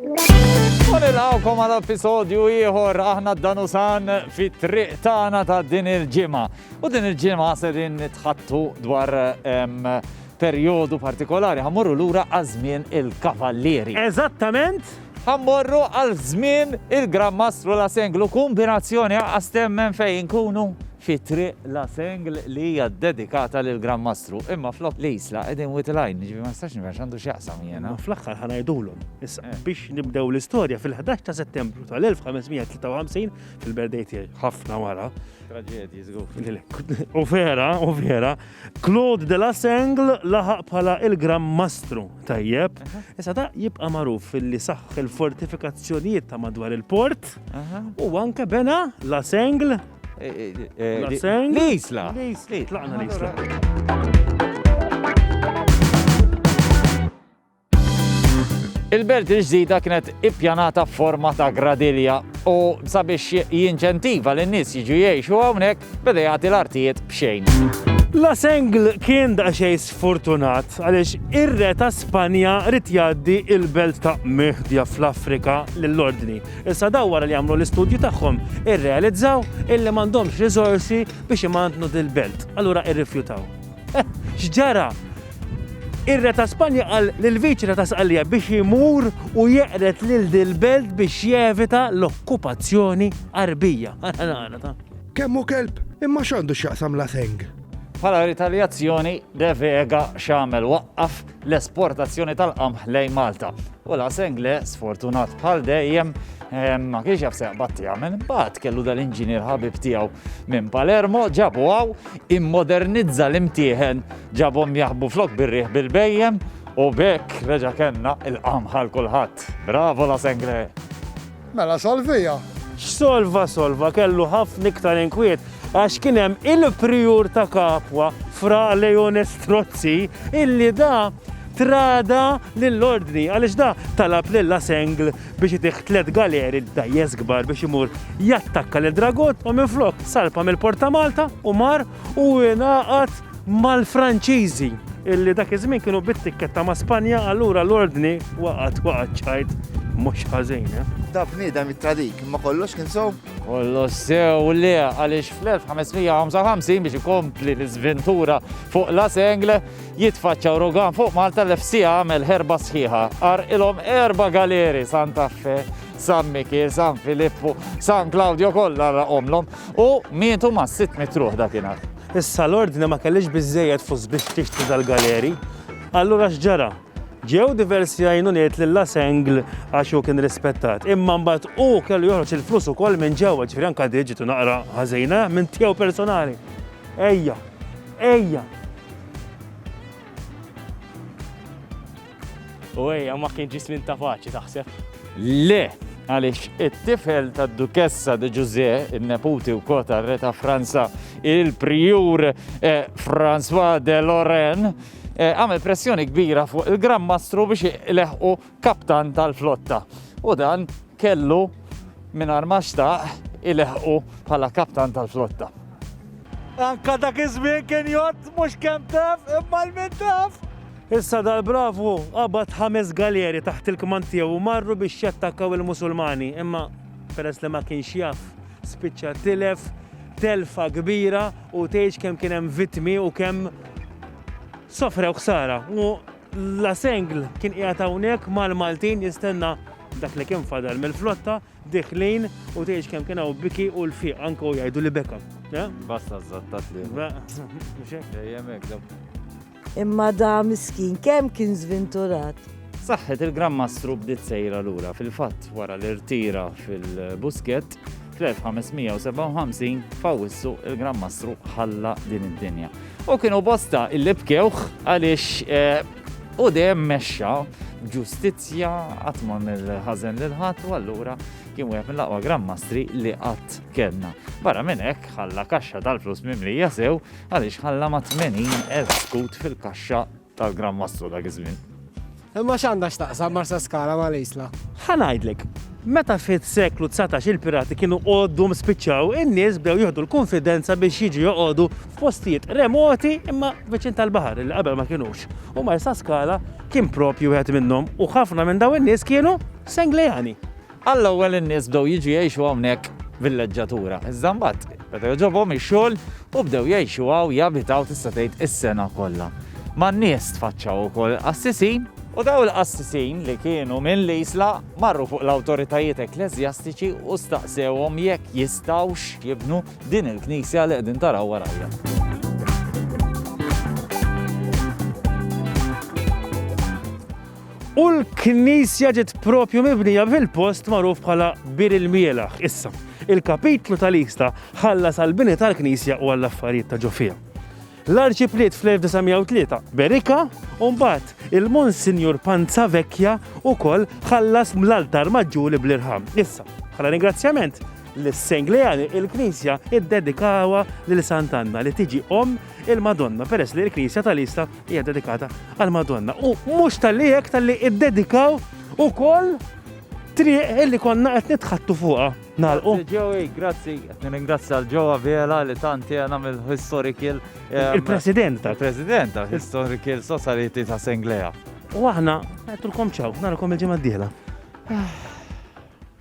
Nilqawkom għal episodju ieħor aħna d-danusan fit-triq tagħna ta' din il-ġimgħa. U din il-ġimgħa serin nitħattu dwar perjodu partikolari ħammorru lura għaż-żmien il-kavallieri. Eżattament! Ħammorru għal żmien il-Gran Mastru La Senglu, kombinazzjoni għastemmen fejn kunu fit-triq La Sengl li hija dedikata lil Gran Mastru. Imma flok l-isla qegħdin witilajn, ġifi ma stax nifhem x'għandu x'jaqsam jiena. Fl-aħħar ħanajdulhom. Issa biex nibdew l-istorja fil-11 ta' Settembru tal-1553 fil-berdej tiegħi ħafna wara. Traġedji żgur. U vera, Claude de La Sengl laħaq bħala il-Gran Mastru. Tajjeb. Issa da jibqa' magħruf fil-li saħħ il-fortifikazzjonijiet ta' madwar il-port u anke bena La Sengl l-isla. Tlaqna l-isla. Il-belt il-ġdida kienet ippjanata f'forma ta' gradilja u sabiex jinċentiva l-nies jiġu jgħixu hawnhekk beda jagħti l-artijiet b'xejn. La Sengl kien daqsxejn sfortunat għaliex ir-re ta' Spanja rid jgħaddi il-belt ta' Meħdja fl-Afrika lill-ordni. Issa daw wara li għamlu l-istudju tagħhom irrealizzaw illi m'għandhomx riżorsi biex imantnu dil-belt. Allura irrifjutaw. X'ġara? Ir-re ta' Spanja qal lill-viċira ta' Sqallija biex imur u jeqret lil dil-belt biex jevita l-okkupazzjoni qarbija. Kemmu kelb, imma x'għandu x'jaqsam La Sengl? Bħala ritaljazzjoni De Vega x'għamel waqqaf l-esportazzjoni tal-qamħ lejn Malta. U La Sengl sfortunat bħal dejjem ma kienx jaf seqbad jagħmel, imbagħad kellu dal-inġinier ħabib tiegħu minn Palermo ġabu hawn immodernizza l-imtieħen ġabhom jaħbu flok bir-riħ bil-bejjem u bekk reġa' kellna il-qamħ għal kulħadd. Bravo La Sengl! Mela solvija. Solva kellu ħafna iktar inkwiet għax kien hemm il-prijur ta' Kapwa Fra Leone Strozzi illi da trada lill-ordni għaliex da talab lil La Sengl biex itih 3 galeri dajjes kbar biex imur jattakka lil-dragot u minflok salpa mill-Porta Malta u mar u ngħaqad mal-Franċiżi illi dak iż-żmien kienu bit-tikketta ma' Spanja allura l-ordni waqgħet ċajt mhux ħażin. Da bniedem it-tradik, imma kollox kien sew? Kollox sew le għaliex fl-1555 biex ikompli l-iżventura fuq La Sengl jitfaċċa urugan fuq Malta l-FC għamel ħerba sħiħa. Ar ilhom 4 galeri Santa Fe, San Michel, San Filippo, San Claudio kollha raqomlhom u mietu ma' 6 mitruħ dakinhar. Issa l-ordni ma kellix biżżejjed flus biex tixtri dal-galeri. Allura x'ġara? Ġew diversi għajnuniet lil La Sengl għax hu kien rispettat. Imma mbagħad hu kellu joħroġ il-flus ukoll minn ġewwa, ġifieri anke diġitu naqra ħażina minn tiegħu personali. Ejja. U ejja ma kien ġismin ta' paċi taħseb? Le, għaliex it-tifel tad-Dukessa de José, il-neputi wkoll tar-re ta' Franza, il-Prijur François de Lorraine, għamel pressjoni kbira fuq il-Gran Mastru biex ileħqu kaptan tal-flotta. U dan kellu mingħajr ma xtaq ileħqu bħala kaptan tal-flotta. Anka dak iż-żmien kien jgħod mhux kemm taf imma l-min taf. Issa dal-bravu qabad 5 galeri taħt il-kmand tiegħu u marru biex jattakkaw il-Musulmani, imma peress li ma kienx jaf spiċċa tilef telfa kbira u tgħid kemm kien hemm vittmi u kemm sofrew ħsara. U La Sengl kien qiegħed hawnhekk mal-Maltin jistenna dak li kien fadal mill-flotta diħlin u tgħid kemm kien hawn biki u l-fiq anke u jgħidu li beka. Basta żattat li. Dejjem hekk daw. Imma da miskin kemm kien żventurat. Saħħet il-Gran Mastru bdiet sejra lura. Fil-fatt wara l-irtira fil-Busquet fl-1557 fawissu il-Gran Mastru ħalla din id-dinja. U kienu bosta illi bkewħ għaliex u dejjem mexxa ġustizzja qatt ma mill-ħażen lil ħadd u allura kien wieħed mill-aqwa Gran Mastri li qatt kellna. Barra minn hekk ħalla kaxxa tal-flus mimlija sew għaliex ħalla ma' 80,000 skut fil-kaxxa tal-Gran Mastru dak iż-żmien. Imma x'għandha x'taqsam Marsa Skala mal-isla? Ħanajdlek. Meta fit-seklu 19 il-pirati kienu għoddu spiċċaw, in-nies bdew jieħdu l-konfidenza biex jiġu joqogħdu f'postijiet remoti imma viċin tal-baħar li qabel ma kienux. U Marsa Scala kien propju wieħed minnhom u ħafna minn dawn in-nies kienu Senglejani. Għall-ewwel in-nies bdew jiġu jgħixu hawnhekk villeġġatura. Iżda mbagħad bdew ġobhom ix-xogħol u bdew jgħixu hawn jabitaw tista' tgħid is-sena kollha. Ma n-nies tfaċċaw ukoll qassisin u daw l-qassisin li kienu minn l-isla marru fuq l-awtoritajiet ekleżjastiċi u staqsewhom jekk jistgħux jibnu din il-knisja li qegħdin taraw warajja. U l-knisja ġiet propju mibnija fil-post magħruf bħala Bir il-Mielaħ. Issa, il-kapitlu tal-Ista ħallas għall-bini tal-knisja u għall-affarijiet ta' ġofija. L-arċipliet fl-1903 Berika u mbagħad il-Monsinjur Panzavecchia wkoll ħallas mill-altar maġġuli bl-irħam. Issa, bħala ringrazzjament lis-Senglejani il-Knisja iddedikawha lil Sant'Anna li tiġi il-Madonna peress li l-Knisja tal-Ista hija dedikata għall-Madonna. U mhux tal-li hekk tal-li iddedikaw ukoll triq illi konna qed nitħattu fuqha. Ġewi, grazzi, ringrazzja l-ġewwa Vela li tanti għana mill-Historical il-President il-President tal-Historical Society ta' Sengleja. U aħna għedtulkom ċaw, narakom il-ġimgħa d-dieħla.